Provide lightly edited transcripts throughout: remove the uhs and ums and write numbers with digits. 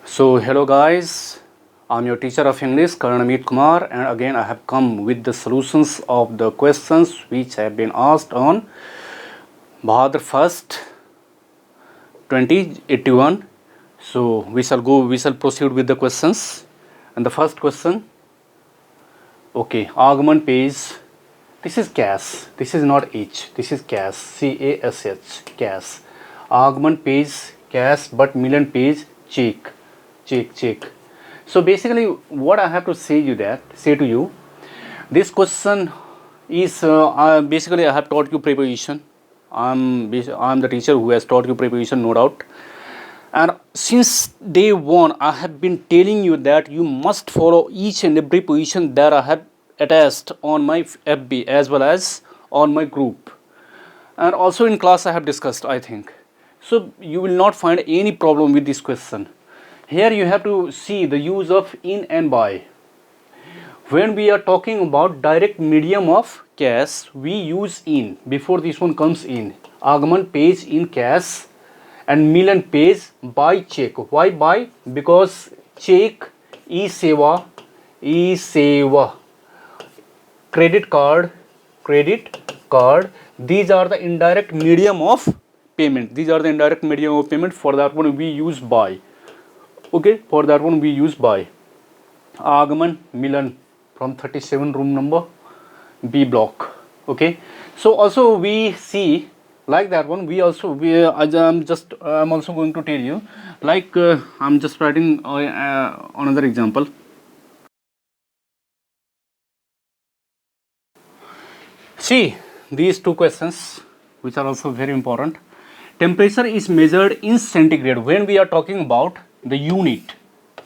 So hello guys, I'm your teacher of English, Amit Kumar, and again I have come with the solutions of the questions which have been asked on Bhadra 1st 2081. So we shall proceed with the questions. And the first question, okay, augment page. This is cash. This is not H. This is cash. CASH. Cash. Augment page cash, but million page check. Check. So basically, what I have to say to you, this question is basically I have taught you preposition. I'm the teacher who has taught you preposition, no doubt. And since day one, I have been telling you that you must follow each and every position that I have attached on my FB as well as on my group. And also in class I have discussed, I think. So you will not find any problem with this question. Here you have to see the use of in and by. When we are talking about direct medium of cash, we use in. Before this one comes in. Augment page in cash and million page by check. Why by? Because check, e-seva, credit card, these are the indirect medium of payment. For that one we use by. Okay, for that one we use by. Augment million from 37 room number B block. Okay, so also we see like that one. I'm also going to tell you, like I'm just writing another example. See these two questions which are also very important. Temperature is measured in centigrade. When we are talking about the unit,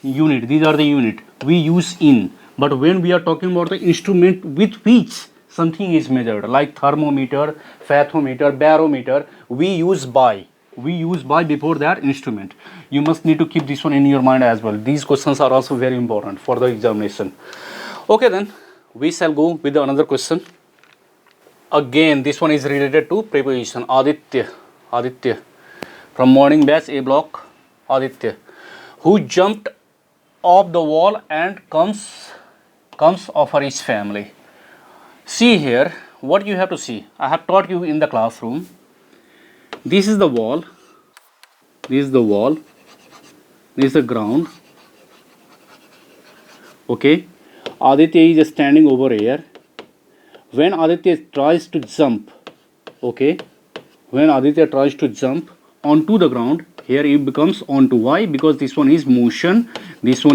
these are the unit, we use in. But when we are talking about the instrument with which something is measured, like thermometer, fathometer, barometer, we use by before that instrument. You must need to keep this one in your mind as well. These questions are also very important for the examination. Okay, then we shall go with another question. Again, this one is related to preposition. Aditya from morning batch A block. Aditya, who jumped off the wall and comes offer his family. See here, what you have to see. I have taught you in the classroom. This is the wall. This is the ground. Okay. Aditya is standing over here. When Aditya tries to jump, onto the ground, here it becomes onto. Why? Because this one is motion, and this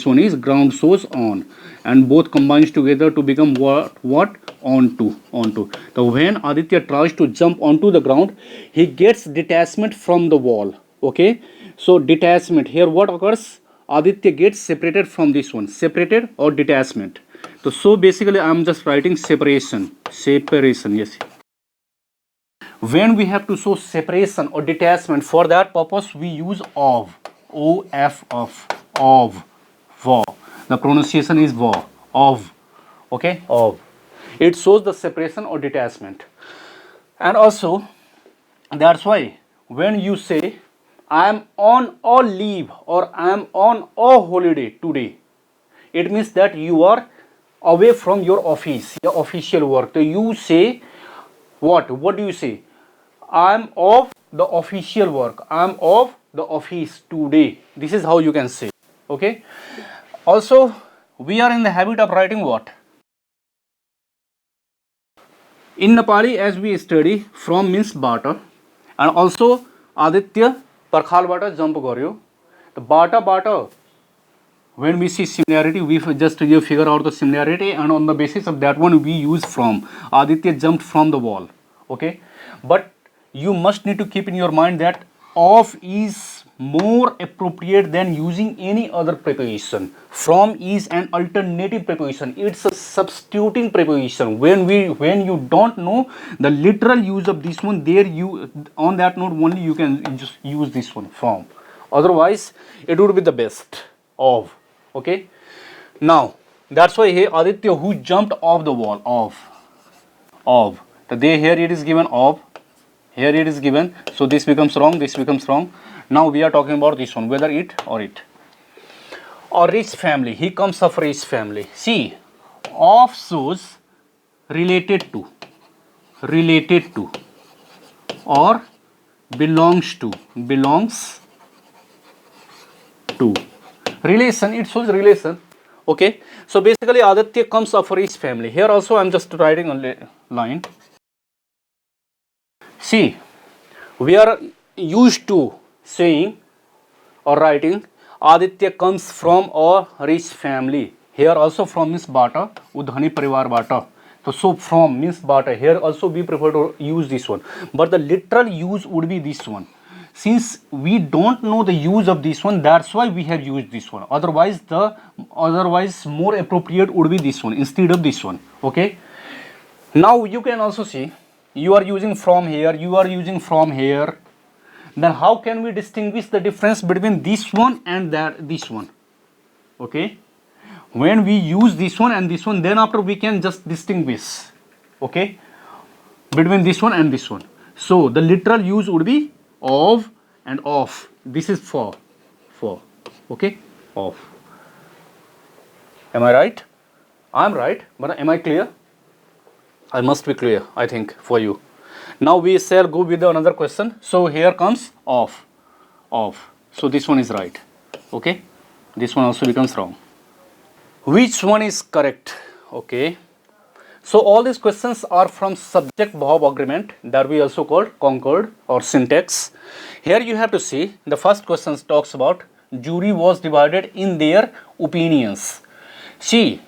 one is ground shows on, and both combines together to become what? Onto. So when Aditya tries to jump onto the ground, he gets detachment from the wall. Okay, so detachment here, what occurs? Aditya gets separated from this one. Separated or detachment. So basically I am just writing separation. Yes. When we have to show separation or detachment, for that purpose we use of. Of. The pronunciation is of. Okay, of. It shows the separation or detachment. And also that's why when you say I am on a leave or I am on a holiday today, it means that you are away from your office, your official work. So you say what do you say? I am off the official work, I am off the office today. This is how you can say. Okay, also we are in the habit of writing what? In Nepali, as we study, from means bata, and also Aditya parkhal bata jump garyo. The bata, when we see similarity, we just figure out the similarity, and on the basis of that one we use from. Aditya jumped from the wall. Okay, but you must need to keep in your mind that of is more appropriate than using any other preposition. From is an alternative preposition. It's a substituting preposition. When you don't know the literal use of this one, there you on that note only you can just use this one, from. Otherwise, it would be the best. Of. Okay. Now that's why here Aditya who jumped off the wall. Of. Here it is given of. Here it is given. So this becomes wrong. Now we are talking about this one, whether it or it. Or rich family, he comes of rich family. See, of shows related to, or belongs to, relation, it shows relation. Okay, so basically Aditya comes of a rich family. Here also I am just writing on line. See, we are used to saying or writing Aditya comes from a rich family. Here also from means bata, udhani parivar bata. So from means bata. Here also we prefer to use this one, but the literal use would be this one. Since we don't know the use of this one, that's why we have used this one. Otherwise more appropriate would be this one instead of this one. Okay, now you can also see you are using from here, you are using from here. Then how can we distinguish the difference between this one and this one? Okay, when we use this one and this one, then after we can just distinguish, okay, between this one and this one. So the literal use would be of and of. This is for, okay, of. Am I right? I'm right, but am I clear? I must be clear, I think, for you. Now we shall go with another question. So here comes of. So this one is right. Okay, this one also becomes wrong. Which one is correct? Okay, so all these questions are from subject verb agreement, that we also called concord or syntax. Here you have to see the first question talks about jury was divided in their opinions. See,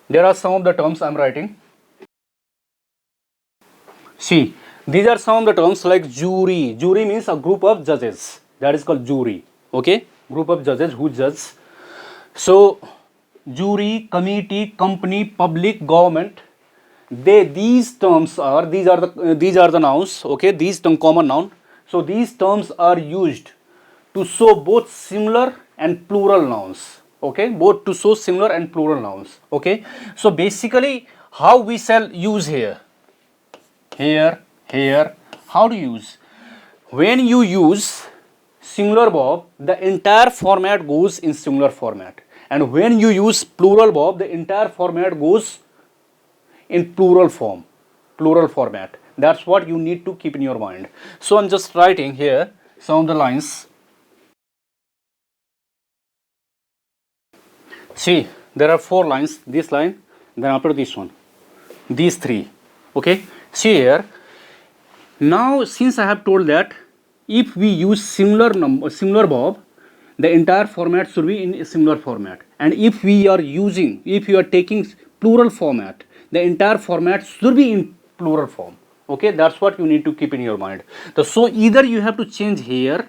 there are some of the terms I am writing. See, these are some of the terms like jury. Jury means a group of judges. That is called jury. Okay, group of judges who judge. So jury, committee, company, public, government. These terms are these are the nouns. Okay, these term common noun. So these terms are used to show both similar and plural nouns. Okay, both to show similar and plural nouns. Okay, so basically how we shall use here. How to use? When you use singular verb, the entire format goes in singular format, and when you use plural verb, the entire format goes in plural format. That's what you need to keep in your mind. So I'm just writing here some of the lines. See, there are 4 lines, this line, then after this one, these 3. Okay, see here. Now since I have told that if we use similar verb, the entire format should be in a similar format, and if you are taking plural format, the entire format should be in plural form. Okay, that's what you need to keep in your mind. So either you have to change here.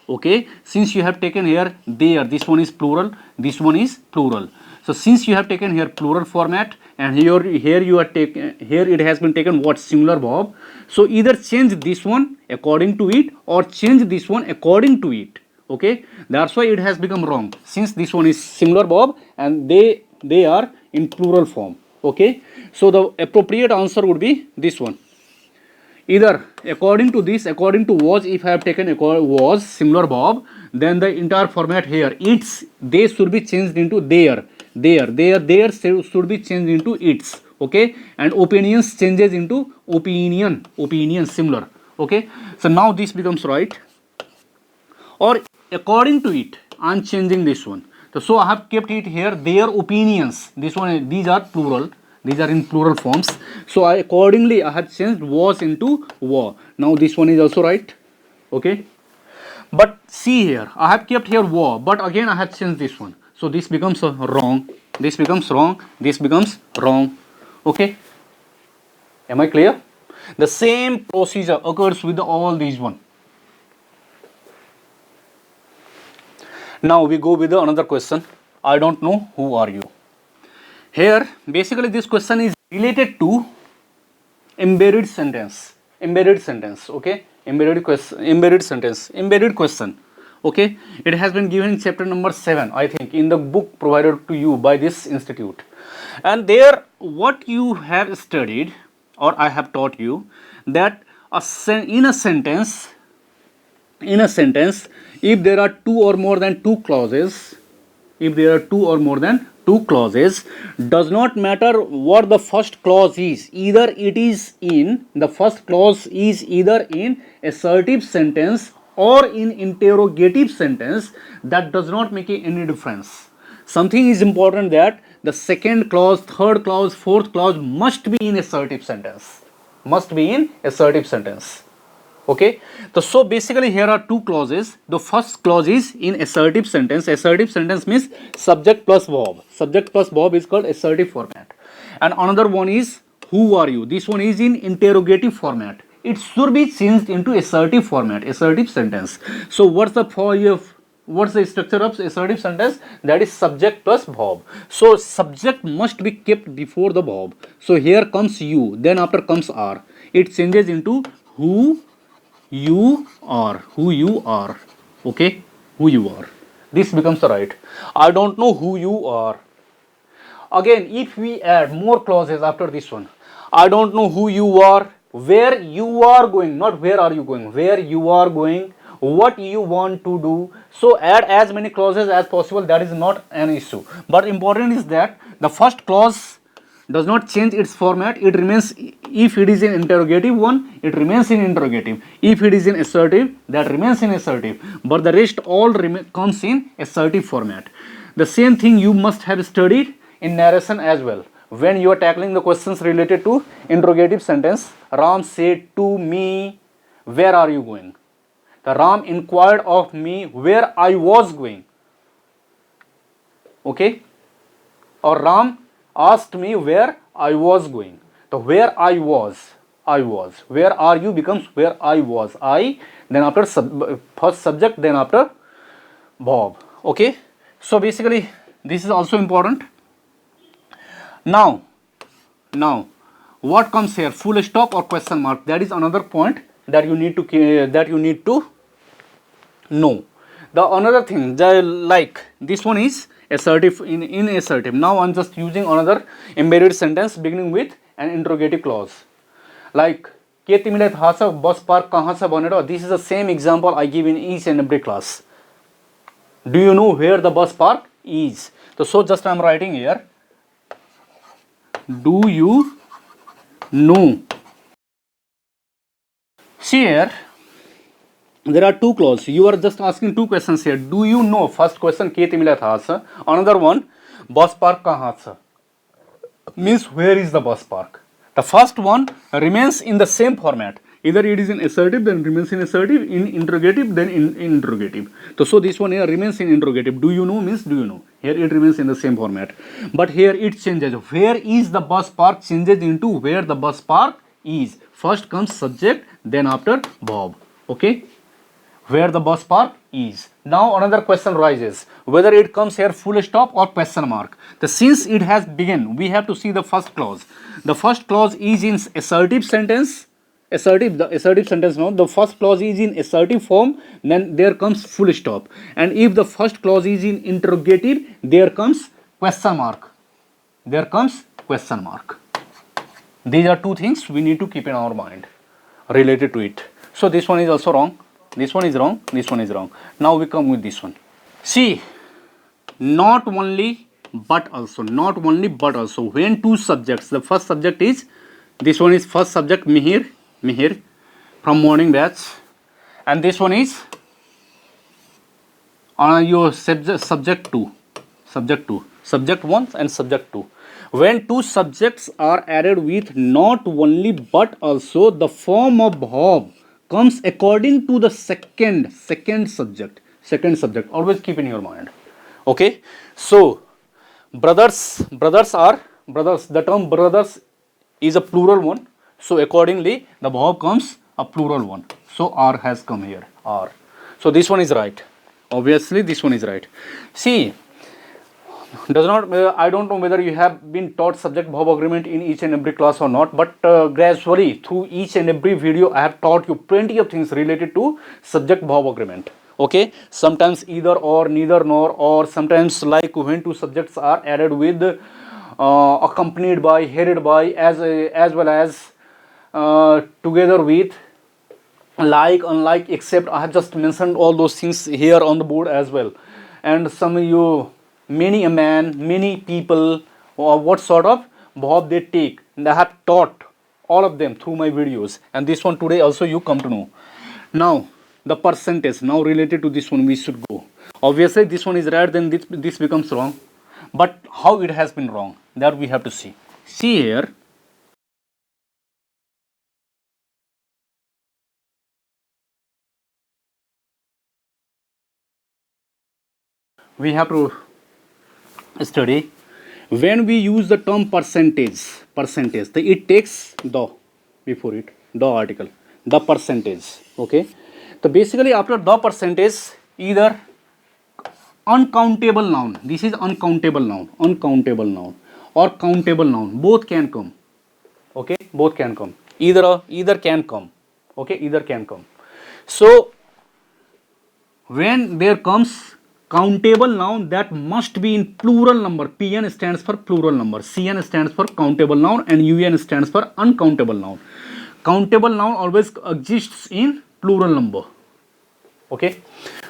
Okay, since you have taken here there, this one is plural, this one is plural. So since you have taken here plural format, and here you are taken, here it has been taken what, singular verb. So either change this one according to it or change this one according to it. Okay, that's why it has become wrong, since this one is singular verb and they are in plural form. Okay, so the appropriate answer would be this one. Either according to this, according to was, if I have taken was singular verb, then the entire format here, they should be changed into there should be changed into its. Okay, and opinions changes into opinion similar. Okay, so now this becomes right. Or according to it, I am changing this one. So I have kept it here, their opinions. This one, these are plural. These are in plural forms. So accordingly I have changed was into were. Now this one is also right. Okay. But see here, I have kept here were, but again I have changed this one. So this becomes wrong. This becomes wrong. This becomes wrong. Okay. Am I clear? The same procedure occurs with all these one. Now we go with another question. I don't know who are you. Here basically this question is related to embedded sentence. Okay, embedded question. Okay, it has been given in chapter number 7, I think, in the book provided to you by this institute. And there what you have studied, or I have taught you, that in a sentence in a sentence if there are two or more than two clauses. If there are two or more than two clauses, does not matter what the first clause is, either it is in the first clause is either in assertive sentence or in interrogative sentence, that does not make any difference. Something is important, that the second clause, third clause, fourth clause must be in assertive sentence, must be in assertive sentence. Okay, so basically here are two clauses. The first clause is in assertive sentence. Assertive sentence means subject plus verb. Subject plus verb is called assertive format. And another one is who are you. This one is in interrogative format. It should be changed into assertive format, assertive sentence. So what's the structure of assertive sentence? That is subject plus verb. So subject must be kept before the verb. So here comes you, then after comes are. It changes into who you are. Okay, who you are. This becomes the right. I don't know who you are. Again, if we add more clauses after this one, I don't know who you are, where you are going, not where are you going, where you are going, what you want to do. So add as many clauses as possible, that is not an issue. But important is that the first clause does not change its format. It remains, if it is in interrogative one, it remains in interrogative. If it is in assertive, that remains in assertive. But the rest all comes in assertive format. The same thing you must have studied in narration as well. When you are tackling the questions related to interrogative sentence, Ram said to me, where are you going? The Ram inquired of me where I was going. Okay? Or Ram asked me where I was going. So where I was. Where are you becomes where I was. I, then after first subject, then after verb. Okay. So basically this is also important. Now what comes here? Full stop or question mark? That is another point that you need to know. The another thing, like this one is assertive in assertive. Now I'm just using another embedded sentence beginning with an interrogative clause. Like के तिमीलाई थाहा छ bus park कहाँ छ भनेर. This is the same example I give in each and every class. Do you know where the bus park is? So just I'm writing here. Do you know? See here, there are two clauses. You are just asking two questions here. Do you know? First question, के तिमीलाई थाहा छ. Another one, bus park कहाँ छ? Means where is the bus park? The first one remains in the same format. Either it is in assertive, then remains in assertive, in interrogative, then in interrogative. So this one here remains in interrogative. Do you know means do you know. Here it remains in the same format. But here it changes. Where is the bus park changes into where the bus park is. First comes subject, then after verb. Okay. Where the bus park is. Now another question rises, whether it comes here full stop or question mark. Since it has begun, we have to see the first clause. The first clause is in assertive sentence. The assertive sentence now. The first clause is in assertive form, then there comes full stop. And if the first clause is in interrogative, there comes question mark. There comes question mark. These are two things we need to keep in our mind related to it. So this one is also wrong. This one is wrong. This one is wrong. Now we come with this one. See, not only but also. Not only but also. When two subjects, the first subject is, this one is first subject Mihir from morning batch, and this one is your subject 2, subject 1 and subject 2. When two subjects are added with not only but also, the form of verb comes according to the second subject. Always keep in your mind. Okay. So brothers are brothers. The term brothers is a plural one. So accordingly, the verb comes a plural one. So R has come here. R. So this one is right. Obviously, this one is right. See, does not. I don't know whether you have been taught subject verb agreement in each and every class or not. But gradually, through each and every video, I have taught you plenty of things related to subject verb agreement. Okay. Sometimes either or, neither nor, or sometimes like when two subjects are added with, accompanied by, headed by, as well as together with, like, unlike, except. I have just mentioned all those things here on the board as well. And some of you, many a man, many people, or what sort of verb they take, and I have taught all of them through my videos, and this one today also you come to know. Now the percentage, now related to this one we should go. Obviously this one is right, then this becomes wrong, but how it has been wrong, that we have to see. See here, we have to study when we use the term percentage, it takes the before it, the article, the percentage. Okay, so basically after the percentage, either uncountable noun, this is uncountable noun or countable noun, both can come. Okay, both can come, either can come. Okay, either can come. So when there comes countable noun, that must be in plural number. PN stands for plural number, CN stands for countable noun, and UN stands for uncountable noun. Countable noun always exists in plural number. Okay,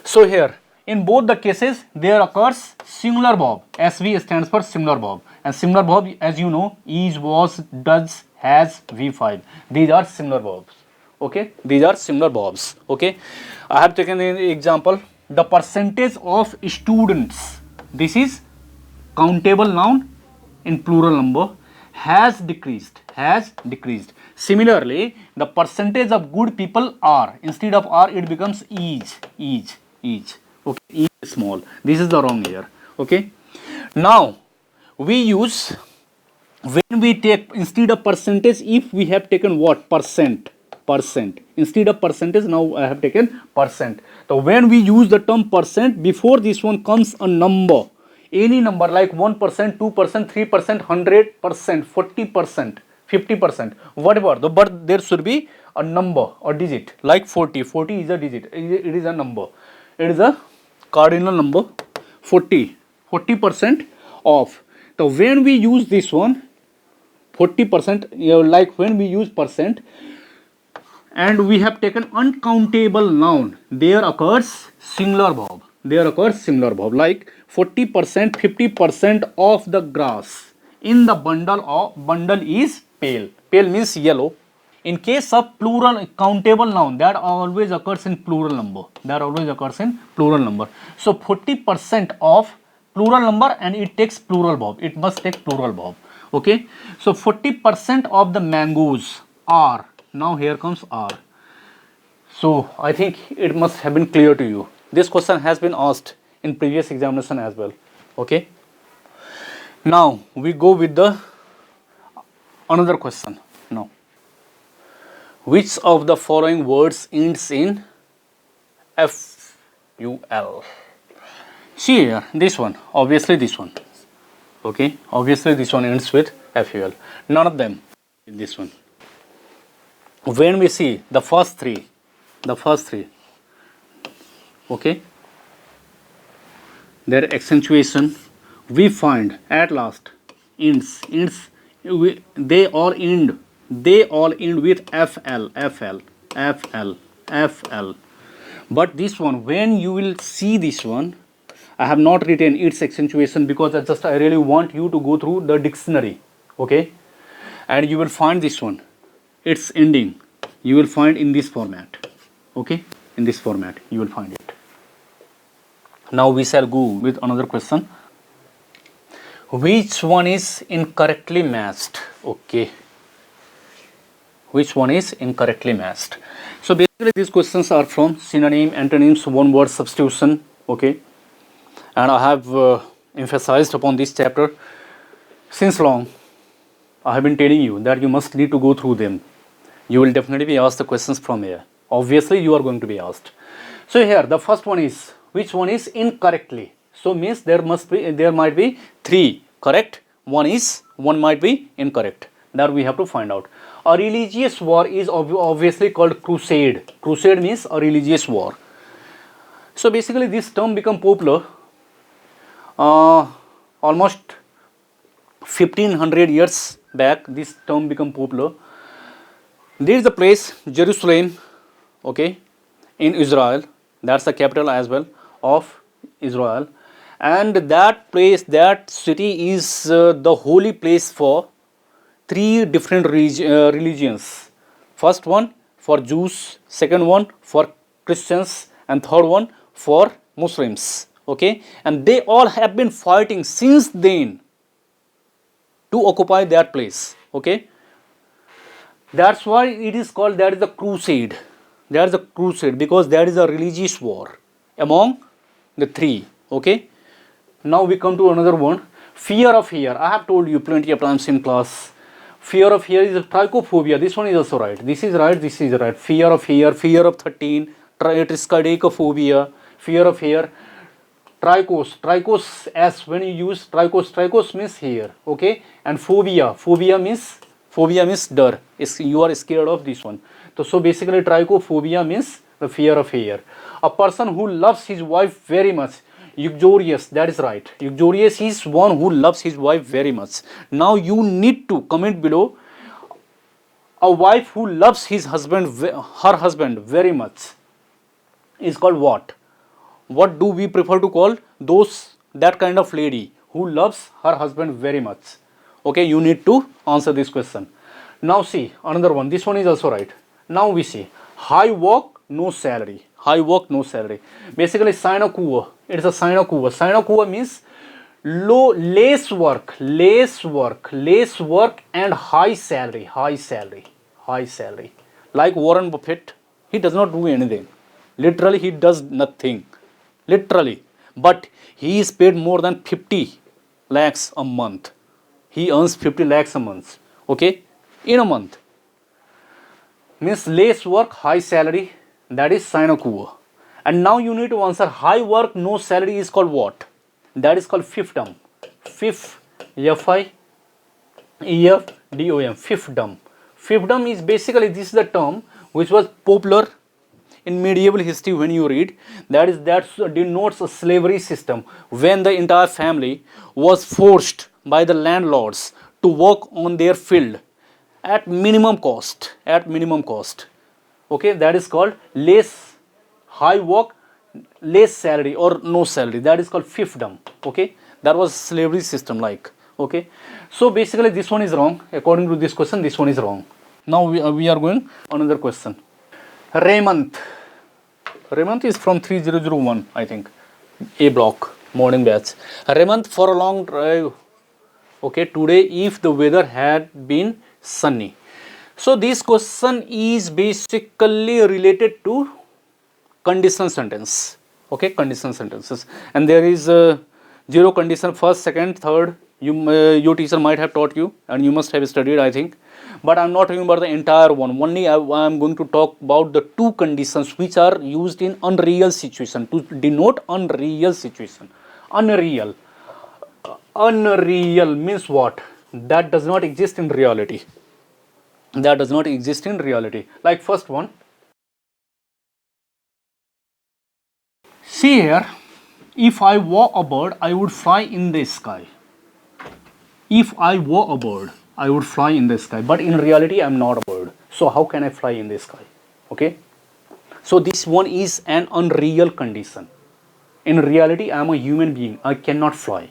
so here in both the cases there occurs singular verb. SV stands for singular verb, and singular verb, as you know, is, was, does, has, V5. These are singular verbs. Okay, these are similar verbs. Okay, I have taken an example, the percentage of students, this is countable noun in plural number, has decreased. Similarly, the percentage of good people are, instead of are it becomes is. Okay, is small, this is the wrong here. Okay, now we use, when we take instead of percentage, if we have taken what, percent instead of percentage, now I have taken percent. So when we use the term percent, before this one comes a number, any number like 1%, 2%, 3%, 100%, 40%, 50%, whatever, but there should be a number or digit, like 40 is a digit, it is a number, it is a cardinal number. 40% of. So when we use this one 40%, like when we use percent and we have taken uncountable noun, there occurs singular verb, like 40%, 50% of the grass in the bundle is pale means yellow. In case of plural countable noun, that always occurs in plural number, so 40% of plural number, and it takes plural verb, it must take plural verb. Okay, so 40% of the mangoes are, now here comes are. So I think it must have been clear to you. This question has been asked in previous examination as well. Okay, now we go with the another question. Now, which of the following words ends in FUL? See here, this one, obviously this one. Okay, obviously this one ends with FUL. None of them in this one. When we see the first three, okay, their accentuation, we find at last ends, they all end with FL. But this one, when you will see this one, I have not written its accentuation because I really want you to go through the dictionary. Okay, and you will find this one, its ending you will find in this format. Okay, in this format you will find it. Now we shall go with another question. Which one is incorrectly matched? Okay, which one is incorrectly matched? So basically these questions are from synonym, antonyms, one word substitution. Okay, and I have emphasized upon this chapter since long. I have been telling you that you must need to go through them. You will definitely be asked the questions from here. Obviously you are going to be asked. So here the first one is, which one is incorrectly? So means there might be three correct, one might be incorrect. That we have to find out. A religious war is obviously called crusade. Crusade means a religious war. So basically this term become popular almost 1500 years back. This term become popular. There is a place, Jerusalem, okay, in Israel. That's the capital as well of Israel, and that place, that city is the holy place for three different religions. First one for Jews, second one for Christians, and third one for Muslims. Okay, and they all have been fighting since then to occupy that place. Okay, that's why it is called, that is the crusade. That is a crusade because that is a religious war among the three. Okay, now we come to another one, fear of here. I have told you plenty of times in class. Fear of here is trichophobia. This one is also right. This is right. This is right. Fear of here. Fear of 13. Triskaidekaphobia. Fear of here. Trichos. Trichos, as when you use trichos. Trichos means here. Okay. And phobia. Phobia means dar. You are scared of this one. So basically trichophobia means the fear of here. A person who loves his wife very much. Uxorious, that is right. Uxorious is one who loves his wife very much. Now you need to comment below, a wife who loves her husband very much is called what? What do we prefer to call that kind of lady who loves her husband very much? Okay, you need to answer this question. Now see another one. This one is also right. Now we see high work, no salary. High work, no salary. Basically, sinecure. It is a sinecure. Sinecure means less work, and high salary. Like Warren Buffett, he does not do anything. Literally, he does nothing. Literally. But he is paid more than 50 lakhs a month. He earns 50 lakhs a month. Okay? In a month. Means less work, high salary. That is sinecure. And now you need to answer, high work, no salary is called what? That is called fiefdom. Fiefdom. Fiefdom. Fiefdom is basically, this is the term which was popular in medieval history when you read. That denotes a slavery system when the entire family was forced by the landlords to work on their field at minimum cost. Okay, that is called less high work, less salary or no salary. That is called fiefdom. Okay, that was slavery system like. Okay, so basically this one is wrong. According to this question, this one is wrong. Now we are going another question. Raymond is from 3001, I think. A block, morning batch. Raymond, for a long drive. Okay, today if the weather had been sunny. So this question is basically related to conditional sentence. Okay, conditional sentences, and there is zero condition, first, second, third. Your teacher might have taught you, and you must have studied, I think. But I'm not talking about the entire one. Only I'm going to talk about the two conditions which are used in unreal situation to denote unreal situation. Unreal means what? That does not exist in reality. Like first one. See here, if I were a bird, I would fly in the sky. If I were a bird, I would fly in the sky. But in reality, I am not a bird. So how can I fly in the sky? Okay. So this one is an unreal condition. In reality, I am a human being. I cannot fly.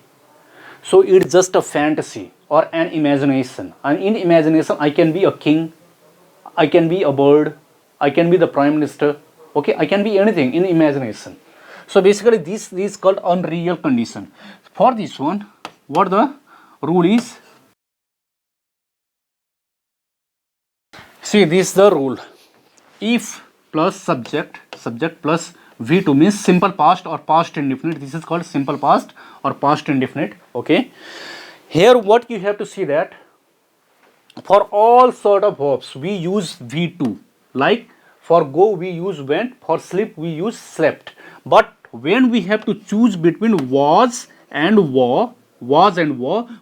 So it's just a fantasy or an imagination. And in imagination, I can be a king. I can be a bird. I can be the prime minister. Okay, I can be anything in imagination. So basically this is called unreal condition. For this one, what the rule is? See, this is the rule. If plus subject plus V2 means simple past or past indefinite. This is called simple past or past indefinite. Okay. Here what you have to see that for all sort of verbs we use V2. Like for go we use went, for sleep we use slept. But when we have to choose between was and were,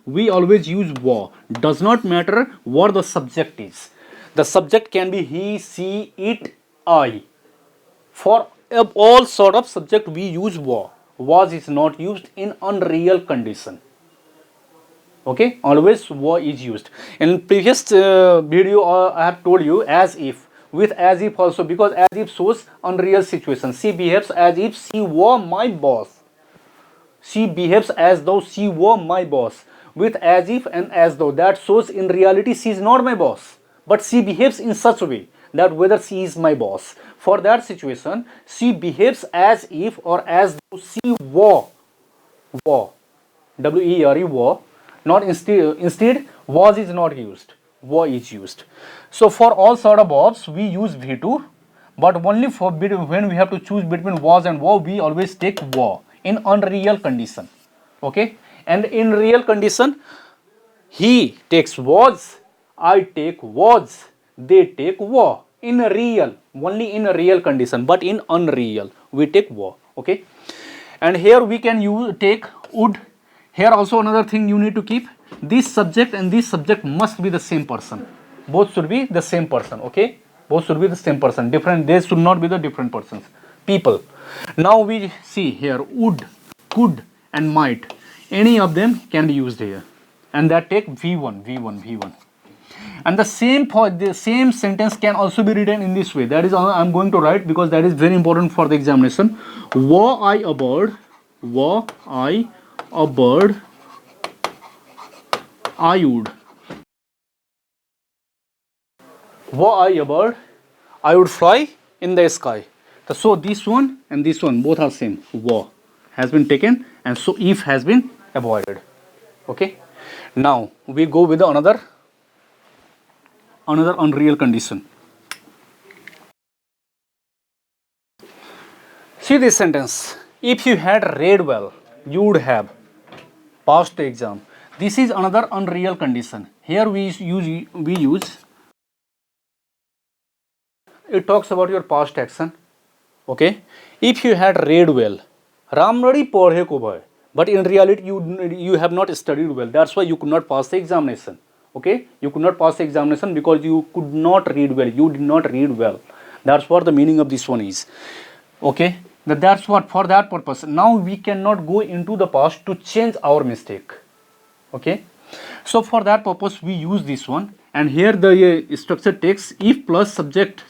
we always use were. Does not matter what the subject is. The subject can be he, she, it, I. For all sort of subject we use were. Was is not used in unreal condition. Okay, always were is used. In previous video I have told you as if. with as if also, because as if shows unreal situation. She behaves as if she were my boss. She behaves as though she were my boss. With as if and as though, that shows in reality she is not my boss, but she behaves in such a way that whether she is my boss. For that situation, she behaves as if or as though she were, W-E-R-E, were, not instead was is not used, were is used. So for all sort of verbs we use V2, but only for when we have to choose between was and were, we always take were in unreal condition. Okay, and in real condition, he takes was, I take was, they take were. In real, only in a real condition, but in unreal we take were. Okay, and here we can use take would. Here also another thing you need to keep, this subject and this subject must be the same person. Both should be the same person. Okay, both should be the same person. Different, they should not be the different persons, people. Now we see here would, could and might, any of them can be used here, and that take V1, V1, V1. And the same sentence can also be written in this way. That is I am going to write because that is very important for the examination. Were I a bird, were I a bird, I would. Were I a bird, I would fly in the sky. So this one and this one both are same. Were has been taken, and so if has been avoided. Okay. Now we go with another unreal condition. See this sentence. If you had read well, you would have passed the exam. This is another unreal condition. Here we use it talks about your past action. Okay. If you had read well, Ramnadi padhe ko bhai. But in reality, you have not studied well. That's why you could not pass the examination. Okay, you could not pass the examination because you could not read well. You did not read well. That's what the meaning of this one is. Okay, that's what for that purpose. Now we cannot go into the past to change our mistake. Okay, so for that purpose we use this one, and here the structure takes if plus subject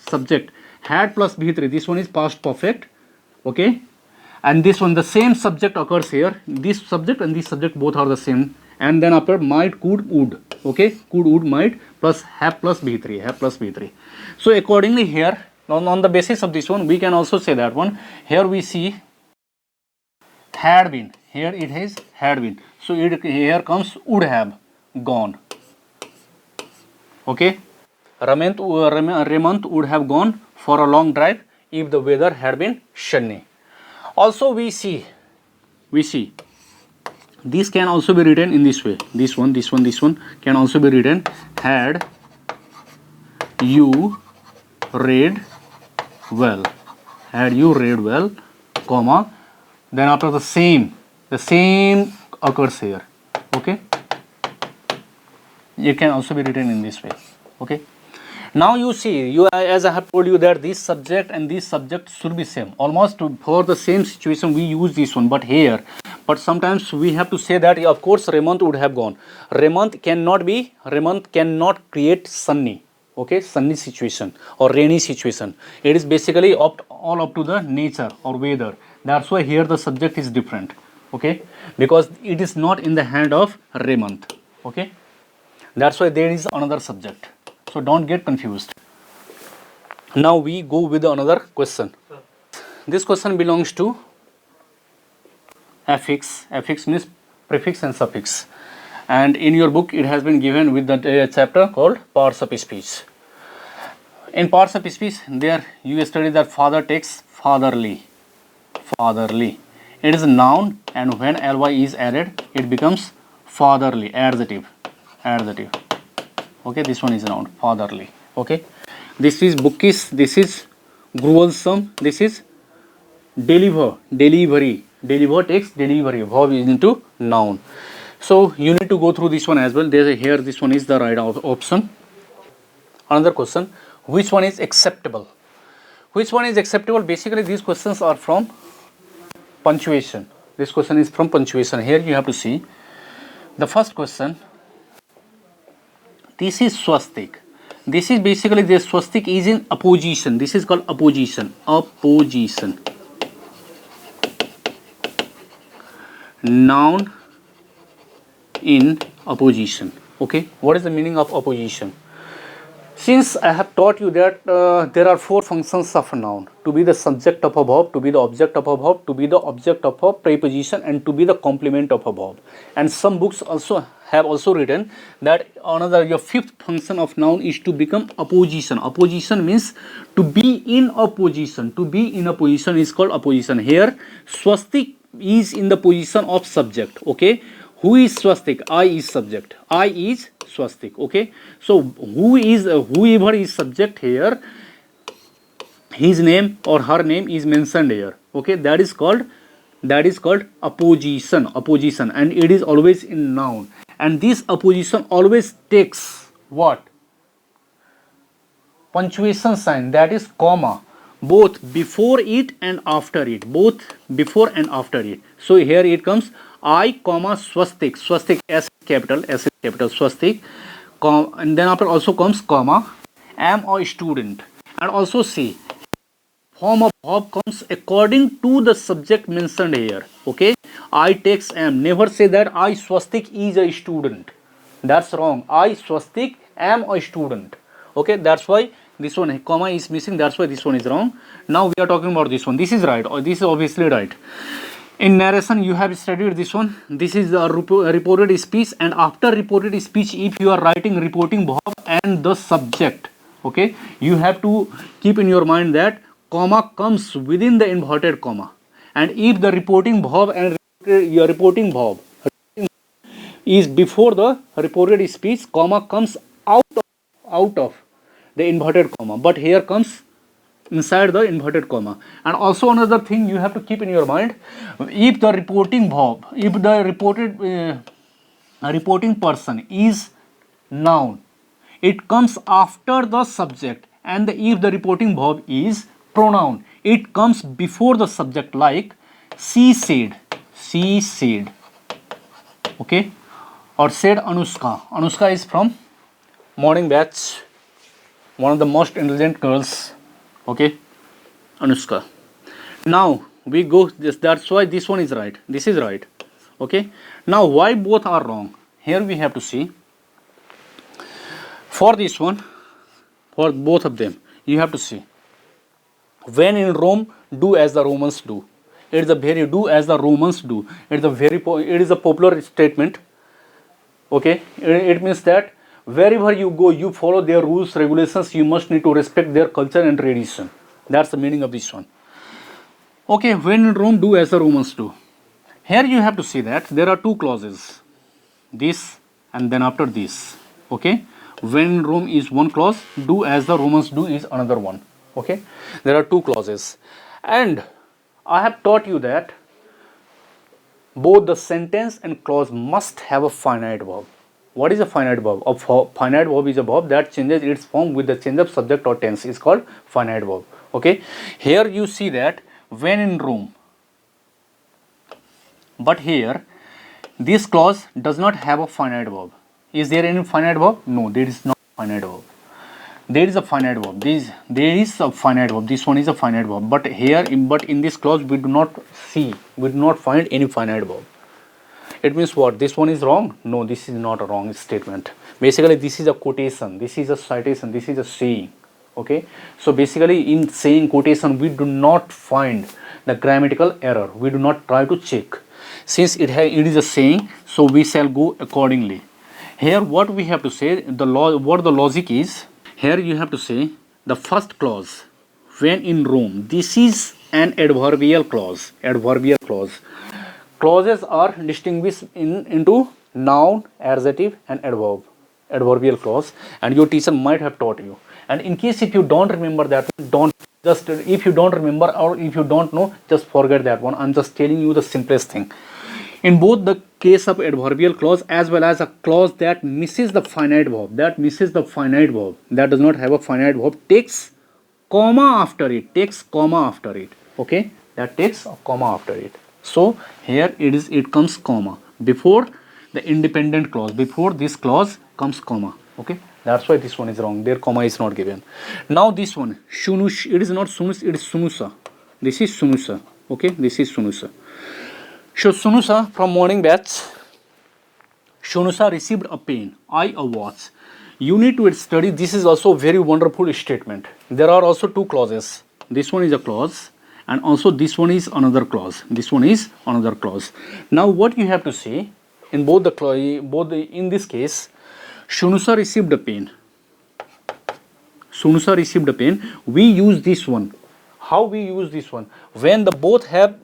had plus V3. This one is past perfect. Okay, and this one the same subject occurs here. This subject and this subject both are the same, and then after might, could, would. Okay, could, would, might plus have plus B3, have plus B3. So accordingly here on the basis of this one we can also say that one. Here we see had been, here it is had been, so it here comes would have gone. Okay, Raymond would have gone for a long drive if the weather had been sunny. Also we see this can also be written in this way. This one can also be written had you read well. Had you read well, comma, then after the same occurs here. Okay, it can also be written in this way. Okay, now you see, as I have told you that this subject and this subject should be same. Almost for the same situation we use this one, but sometimes we have to say that of course Raymond would have gone. Raymond cannot create sunny. Okay, sunny situation or rainy situation. It is basically all up to the nature or weather. That's why here the subject is different. Okay, because it is not in the hand of Raymond. Okay, that's why there is another subject. So don't get confused. Now we go with another question. This question belongs to affix. Affix means prefix and suffix. And in your book it has been given with the chapter called parts of speech. In parts of speech, there you study that father takes fatherly. Fatherly. It is a noun, and when ly is added, it becomes fatherly. Adjective. Adjective. Okay, this one is a noun, fatherly. Okay, this is bookish, this is gruesome, this is delivery. Deliver takes delivery, verb is into noun. So you need to go through this one as well. Here this one is the right option. Another question, which one is acceptable? Which one is acceptable? Basically these questions are from punctuation. This question is from punctuation. Here you have to see the first question. This is swastik. This is basically the swastik is in apposition. This is called apposition. Apposition. Noun in opposition. Okay, what is the meaning of opposition? Since I have taught you that there are four functions of a noun: to be the subject of a verb, to be the object of a verb, to be the object of a preposition, and to be the complement of a verb. And some books also have written that another, your fifth function of noun is to become opposition. Opposition means to be in opposition. To be in a position is called opposition. Here swastik is in the position of subject. Okay, who is swastik? I is subject. I is swastik. Okay, so whoever is subject here, his name or her name is mentioned here. Okay, that is called opposition. Opposition, and it is always in noun. And this opposition always takes what? Punctuation sign, that is comma, both before it and after it. Both before and after it. So here it comes I comma swastik. Swastik, S capital swastik, and then after also comes comma, am a student. And also see, form of verb comes according to the subject mentioned here. Okay, I takes am. Never say that I swastik is a student. That's wrong. I swastik am a student. Okay, that's why this one comma is missing. That's why this one is wrong. Now we are talking about this one. This is right, or this is obviously right. In narration, you have studied this one. This is the reported speech, and after reported speech, if you are writing reporting verb and the subject, okay, you have to keep in your mind that comma comes within the inverted comma. And if the reporting verb and your reporting verb is before the reported speech, comma comes out of the inverted comma, but here comes inside the inverted comma. And also another thing you have to keep in your mind, if the reporting verb, if the reporting person is noun, it comes after the subject. And if the reporting verb is pronoun, it comes before the subject, like she said, okay, or said Anushka. Anushka is from morning batch, one of the most intelligent girls. Okay, Anushka. Now we go this. That's why this one is right. This is right. Okay. Now why both are wrong? Here we have to see. For this one, for both of them, you have to see. When in Rome, do as the Romans do. It is a very do as the Romans do. It is a popular statement. Okay. It means that wherever you go, you follow their rules, regulations. You must need to respect their culture and tradition. That's the meaning of this one. Okay, when in Rome, do as the Romans do. Here you have to see that there are two clauses. This and then after this. Okay, when in Rome is one clause, do as the Romans do is another one. Okay, there are two clauses. And I have taught you that both the sentence and clause must have a finite verb. What is a finite verb? A finite verb is a verb that changes its form with the change of subject or tense. Is called finite verb. Okay. Here you see that when in Rome. But here this clause does not have a finite verb. Is there any finite verb? No, there is not a finite verb. There is a finite verb. There is a finite verb. This one is a finite verb. But here, in this clause, we do not find any finite verb. It means what? This one is wrong? No, this is not a wrong statement. Basically, this is a quotation. This is a citation. This is a saying. Okay. So basically, in saying quotation, we do not find the grammatical error. We do not try to check. Since it is a saying, so we shall go accordingly. Here, what we have to say, what the logic is. Here you have to say the first clause, when in Rome. This is an adverbial clause. Adverbial clause. Clauses are distinguished into noun, adjective, and adverb. Adverbial clause. And your teacher might have taught you. And in case if you don't remember that, if you don't remember or if you don't know, just forget that one. I'm just telling you the simplest thing. In both the case of adverbial clause as well as a clause that misses the finite verb, that does not have a finite verb, takes comma after it. Okay, that takes a comma after it. So here it comes comma before the independent clause. Before this clause comes comma. Okay, That's why this one is wrong. Their comma is not given. Now this one, Shunush, it is not Sunus, it is Sunusa. This is Sunusa. Okay, this is Sunusa. So Sunusa from morning batch. Shunusa received a pen, I a watch. You need to study. This is also very wonderful statement. There are also two clauses. This one is a clause, and also this one is another clause. This one is another clause. Now what you have to see in both the in this case, Shunusa received a pen. Sunusa received a pen. We use this one. How we use this one? When the both have,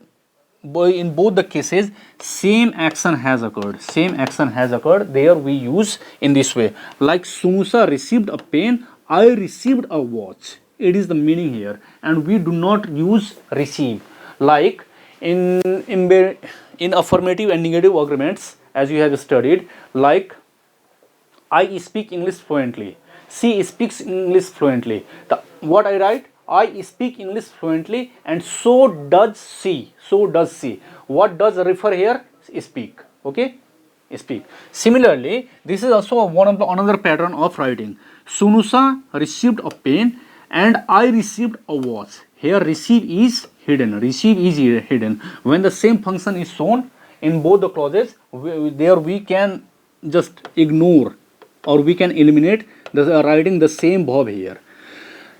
in both the cases, same action has occurred. Same action has occurred. There we use in this way. Like Sunusa received a pen, I received a watch. It is the meaning here, and we do not use receive. Like in affirmative and negative arguments, as you have studied, like I speak English fluently. She speaks English fluently. What I write? I speak English fluently, and so does she. So does she. What does refer here? Speak. Okay? Speak. Similarly, this is also another pattern of writing. Sunusa received a pen, and I received a watch. Here receive is hidden. Receive is hidden. When the same function is shown in both the clauses, there we can just ignore, or we can eliminate the writing the same verb here.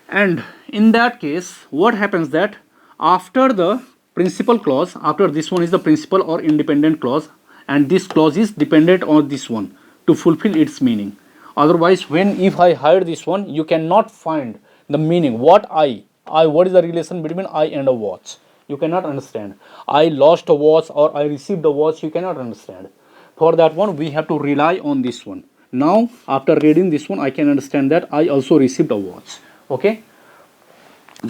And in that case, what happens that after the principal clause, after this one is the principal or independent clause, and this clause is dependent on this one to fulfill its meaning. Otherwise, if I hide this one, you cannot find the meaning. What is the relation between I and a watch? You cannot understand. I lost a watch or I received a watch, you cannot understand. For that one, we have to rely on this one. Now, after reading this one, I can understand that I also received a watch. Okay.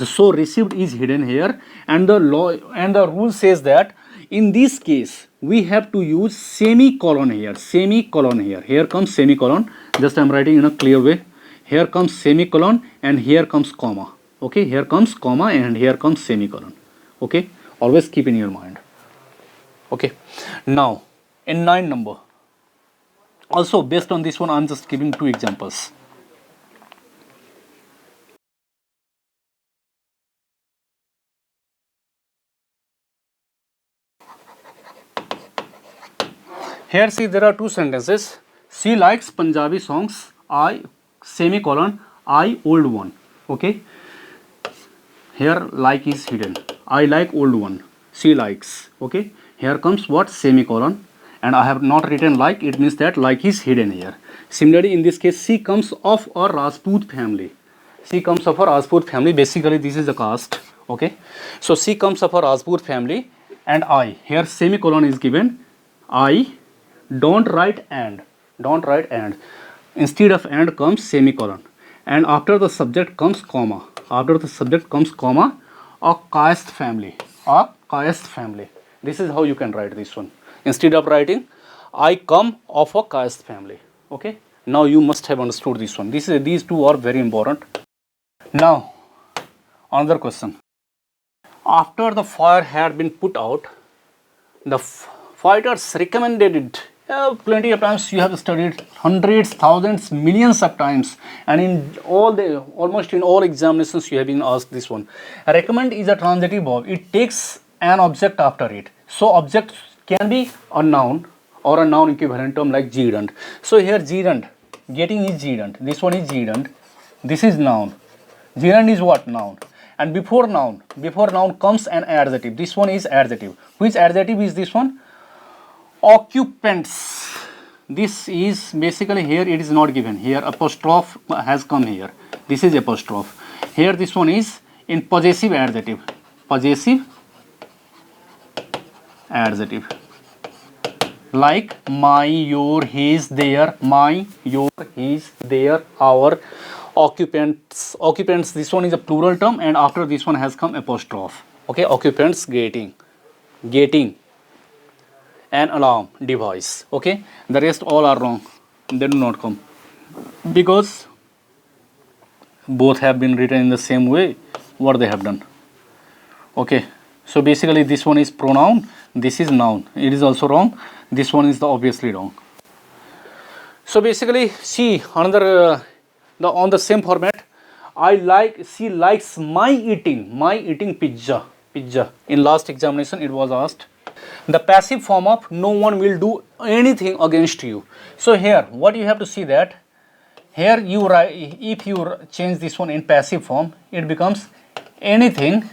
So received is hidden here, and the rule says that in this case we have to use semicolon here. Semicolon here. Here comes semicolon. Just I am writing in a clear way. Here comes semicolon, and here comes comma. Okay. Here comes comma, and here comes semicolon. Okay. Always keep in your mind. Okay. Now in 9 number. Also based on this one, I am just giving 2 examples. Here see, there are 2 sentences. She likes Punjabi songs. I semicolon I old one. Okay. Here like is hidden. I like old one. She likes. Okay. Here comes what? Semicolon. And I have not written like. It means that like is hidden here. Similarly, in this case, she comes of a Rajput family. She comes of a Rajput family. Basically, this is the caste. Okay. So she comes of a Rajput family, and I. Here semicolon is given. I. Don't write and. Don't write and. Instead of and comes semicolon. And after the subject comes comma. After the subject comes comma. A caste family. A caste family. This is how you can write this one. Instead of writing, I come of a caste family. Okay. Now you must have understood this one. These 2 are very important. Now, another question. After the fire had been put out, the fighters recommended it. Plenty of times you have studied, hundreds, thousands, millions of times, and in almost in all examinations you have been asked this one. Recommend is a transitive verb. It takes an object after it. So object can be a noun or a noun equivalent term like gerund. So here gerund, getting is gerund. This one is gerund. This is noun. Gerund is what? Noun. And before noun comes an adjective. This one is adjective. Which adjective is this one? Occupants. This is basically, here it is not given. Here apostrophe has come here. This is apostrophe. Here this one is in possessive adjective. Possessive adjective. Like my, your, his, their. My, your, his, their, our. Occupants. Occupants, this one is a plural term, and after this one has come apostrophe. Okay. Occupants getting an alarm device. Okay. The rest all are wrong. They do not come because both have been written in the same way what they have done. Okay. So basically this one is pronoun, this is noun. It is also wrong. This one is the obviously wrong. So basically, see another on the same format. She likes my eating pizza. In last examination it was asked. The passive form of no one will do anything against you. So here what you have to see that here you write, if you change this one in passive form, it becomes anything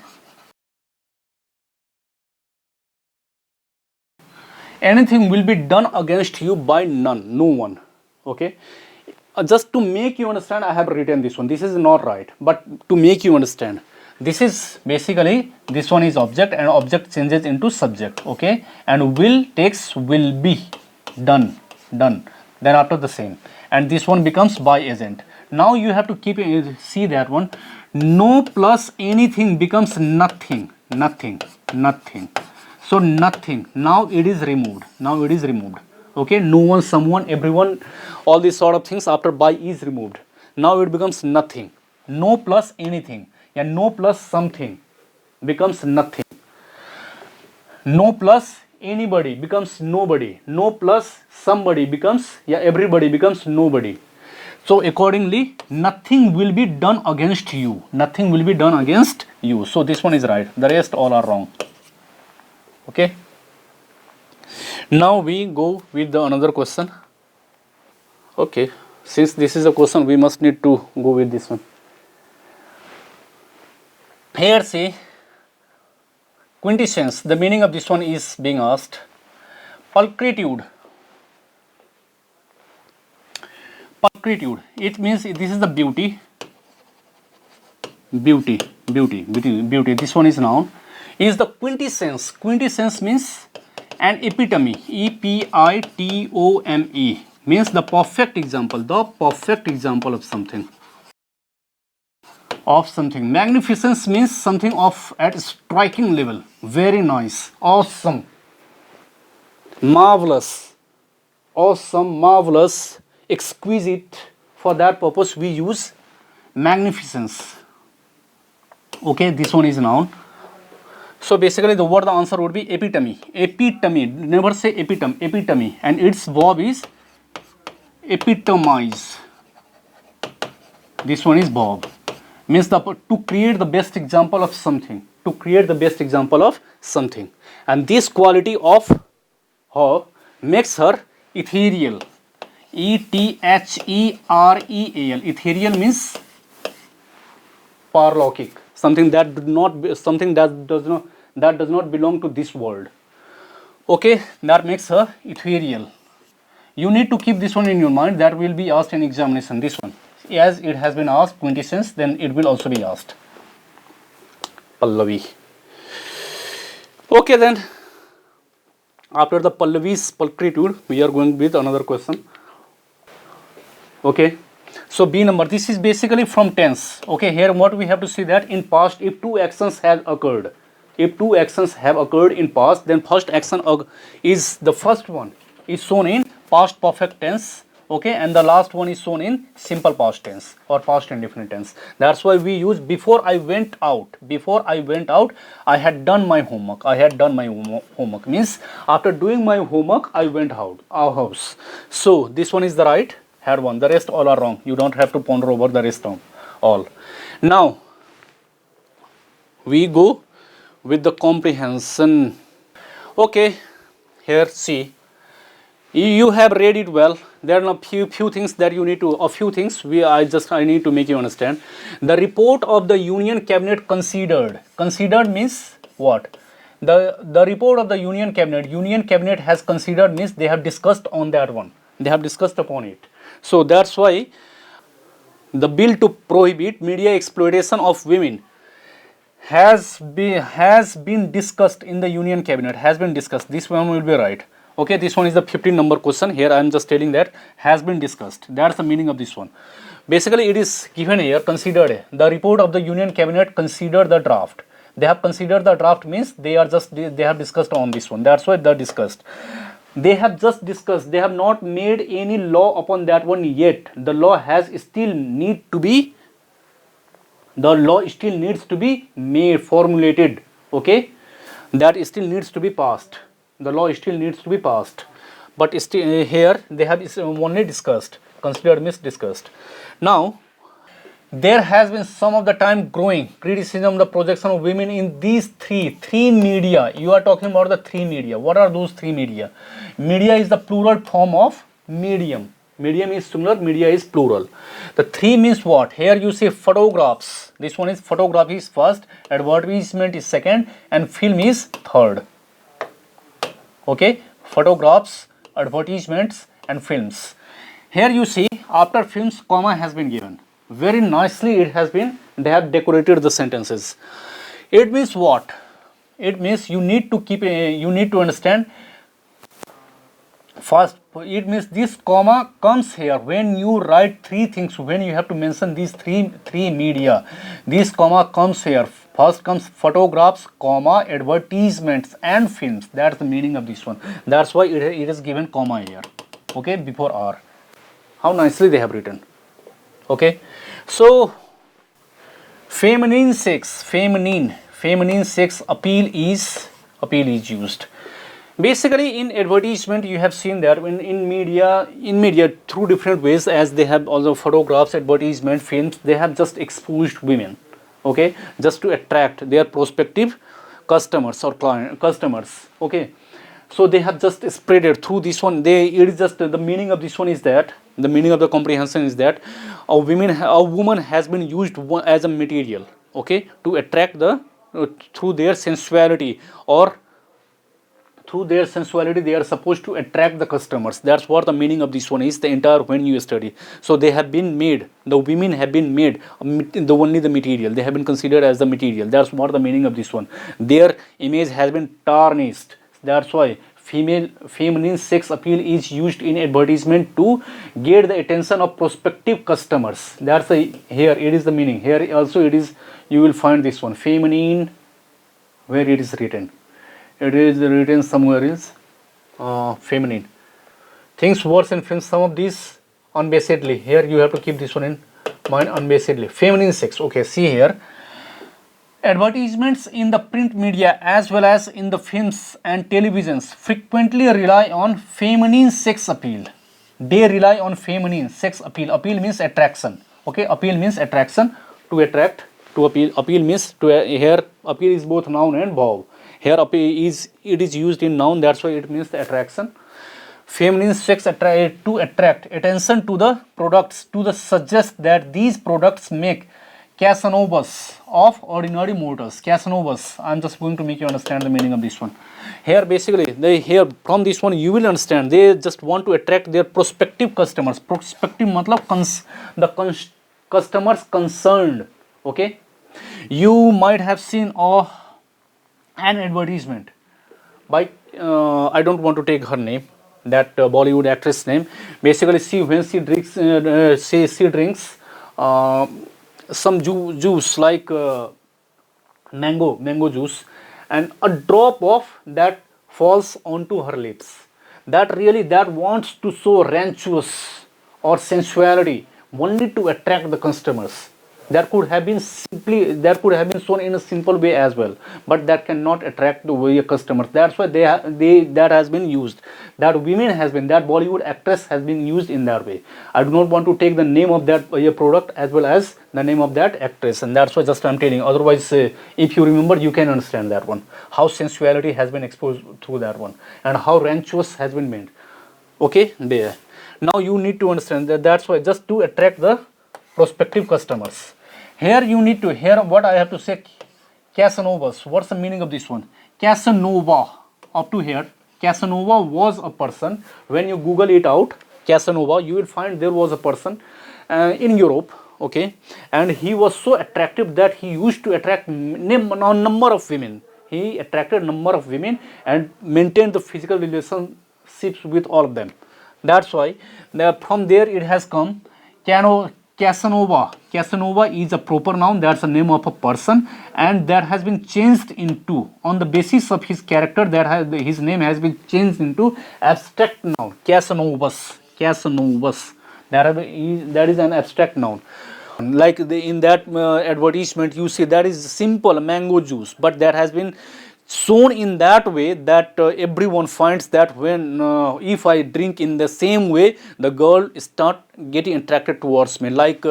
will be done against you by no one. Okay, just to make you understand, I have written this one. This is not right, but to make you understand, this is basically, this one is object and object changes into subject. Okay, and will takes will be done, then after the same, and this one becomes by agent. Now you have to see that one. No plus anything becomes nothing. So nothing, now it is removed. Okay, no one, someone, everyone, all these sort of things after by is removed. Now it becomes nothing. No plus anything, and no plus something becomes nothing. No plus anybody becomes nobody. No plus somebody becomes, everybody becomes nobody. So accordingly, nothing will be done against you. So this one is right, the rest all are wrong. Okay, now we go with the another question. Okay, since this is a question, we must need to go with this one. Here see, quintessence, the meaning of this one is being asked. Pulchritude, it means this is the beauty. This one is noun. Is the quintessence means an epitome, epitome, means the perfect example of something. Magnificence means something of at striking level, very nice, awesome, marvelous, exquisite. For that purpose we use magnificence. Okay, this one is noun. So basically the answer would be epitome. Never say epitome, and its verb is epitomize. This one is verb, means to create the best example of something. And this quality of her makes her ethereal. Ethereal. Ethereal means parlaukic, something that does not belong to this world. Okay, that makes her ethereal. You need to keep this one in your mind, that will be asked in examination. This one, as it has been asked quintessence, then it will also be asked. Pallavi. Okay, then after the Pallavi's pulchritude, we are going with another question. Okay, so B number, this is basically from tense. Okay, here what we have to see that in past, if two actions have occurred in past, then first action is the first one is shown in past perfect tense. Okay, and the last one is shown in simple past tense or past indefinite tense. That's why we use before I went out, I had done my homework. Means after doing my homework, I went out our house. So this one is the right had one, the rest all are wrong. You don't have to ponder over the rest of all. Now we go with the comprehension. Okay, here see, you have read it well. There are a few things that you need to, I need to make you understand. The report of the Union Cabinet considered means what? The report of the Union Cabinet has considered means they have discussed on that one, they have discussed upon it. So that's why the bill to prohibit media exploitation of women has been discussed in the Union Cabinet, This one will be right. Okay, this one is the 15 number question. Here I am just telling that has been discussed. That's the meaning of this one. Basically it is given here, considered. The report of the Union Cabinet considered the draft. They have considered the draft means they have discussed on this one. That's why they discussed. They have just discussed. They have not made any law upon that one yet. The law still needs to be made, formulated. Okay, that still needs to be passed. The law still needs to be passed, but still here they have only discussed. Considered means discussed. Now there has been some of the time growing criticism the projection of women in these three media. You are talking about the three media. What are those three media? Media is the plural form of medium. Medium is singular, media is plural. The three means what? Here you say photographs. This one is photography is first, advertisement is second, and film is third. Okay, photographs, advertisements, and films. Here you see after films comma has been given. Very nicely it has been, they have decorated the sentences. It means what? It means you need to keep you need to understand first. It means this comma comes here when you write three things, when you have to mention these three media. This comma comes here. First comes photographs, comma, advertisements and films. That's the meaning of this one. That's why it is given comma here. Okay, before R. How nicely they have written. Okay, so feminine sex appeal is used. Basically in advertisement you have seen that in media through different ways, as they have also photographs, advertisement, films, they have just exposed women, okay, just to attract their prospective customers or customers. Okay, so they have just spread it through this one. It is just the meaning of this one is that the meaning of the comprehension is that a woman has been used as a material, okay, to attract the through their sensuality, or through their sensuality they are supposed to attract the customers. That's what the meaning of this one is, the entire when you study. So they have been made, the women have been made only the material, they have been considered as the material. That's what the meaning of this one. Their image has been tarnished. That's why feminine sex appeal is used in advertisement to get the attention of prospective customers. That's here it is the meaning. Here also it is, you will find this one feminine, where it is written. It is written somewhere else. Feminine things worse in films. Some of these unbasedly. Here you have to keep this one in mind. Unbasedly, feminine sex. Okay, see here. Advertisements in the print media as well as in the films and televisions frequently rely on feminine sex appeal. They rely on feminine sex appeal. Appeal means attraction. Okay, appeal means attraction, to attract, to appeal. Appeal means to here appeal is both noun and verb. Here appeal is, it is used in noun, that's why it means the attraction. Feminine sex to attract attention to the products, to the suggest that these products make Casanovas of ordinary mortals. Casanovas. I'm just going to make you understand the meaning of this one. Here basically, they here from this one you will understand. They just want to attract their prospective customers. Prospective matlab customers concerned. Okay, you might have seen an advertisement by I don't want to take her name, that Bollywood actress name. Basically, when she drinks, she drinks some juice like mango juice, and a drop of that falls onto her lips. That wants to show rancuous or sensuality, only to attract the customers. That could have been shown in a simple way as well, but that cannot attract the customers. That's why that has been used. That Bollywood actress has been used in that way. I do not want to take the name of that product as well as the name of that actress, and that's why just I'm telling. Otherwise, if you remember, you can understand that one. How sensuality has been exposed through that one, and how rancuous has been made. Okay, there. Now you need to understand that. That's why just to attract the prospective customers. Here you need to hear what I have to say. Casanovas. What's the meaning of this one? Casanova. Up to here, Casanova was a person. When you Google it out, Casanova, you will find there was a person in Europe. Okay, and he was so attractive that he used to attract a number of women. He attracted a number of women and maintained the physical relationships with all of them. That's why from there it has come. Casanova. Casanova is a proper noun. That's the name of a person, and that has been changed into, on the basis of his character, his name has been changed into abstract noun. Casanovas. That is an abstract noun. Like in that advertisement, you see that is simple mango juice, but that has been shown in that way that everyone finds that when if I drink in the same way, the girl start getting attracted towards me. Like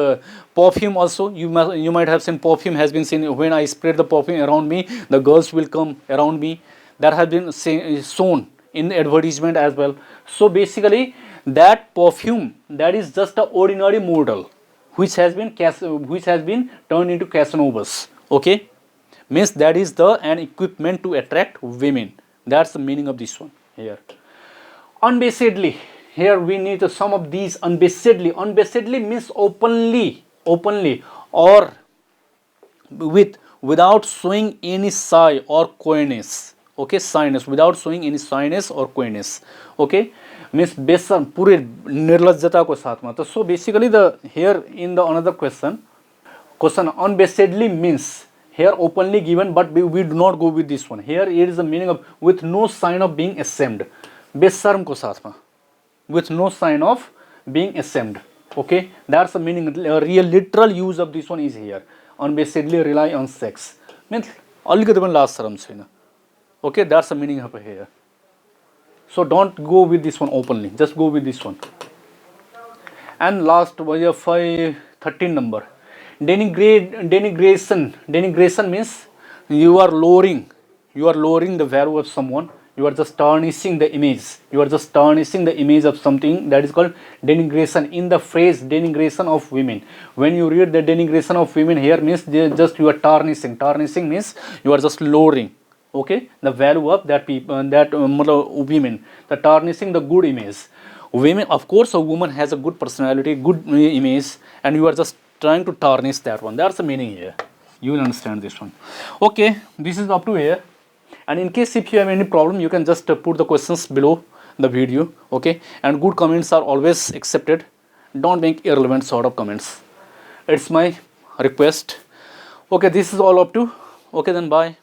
perfume also, you might have seen perfume has been seen. When I spread the perfume around me, the girls will come around me. That has been shown in advertisement as well. So basically that perfume, that is just a ordinary model which has been turned into Casanovas. Okay, means that is the an equipment to attract women. That's the meaning of this one here. Unbasedly, here we need to some of these. Unbasedly means openly or without showing any sigh or coyness. Okay, shyness, without showing any shyness or coyness. Okay, means बेशर्म पूरे निर्लज्जता को साथ में. तो so basically the here in the another question unbasedly means here openly given, but we do not go with this one. Here it is the meaning of with no sign of being ashamed. बेशर्म को साथ में, with no sign of being ashamed. Okay, that's the meaning. Real literal use of this one is here. Unbasedly rely on sex means अलिकति पनि लाज शरम छैन. Okay, that's the meaning of here. So don't go with this one openly, just go with this one. And last 13 number, denigration means you are lowering the value of someone. You are just tarnishing the image. You are just tarnishing the image of something. That is called denigration. In the phrase denigration of women, when you read the denigration of women here, means just you are tarnishing. Tarnishing means you are just lowering, okay, the value of that people, women. The tarnishing the good image. Women, of course, a woman has a good personality, good image, and you are just trying to tarnish that one. That's the meaning here. You will understand this one. Okay, this is up to here. And in case if you have any problem, you can just put the questions below the video. Okay, and good comments are always accepted. Don't make irrelevant sort of comments. It's my request. Okay, this is all up to. Okay, then bye.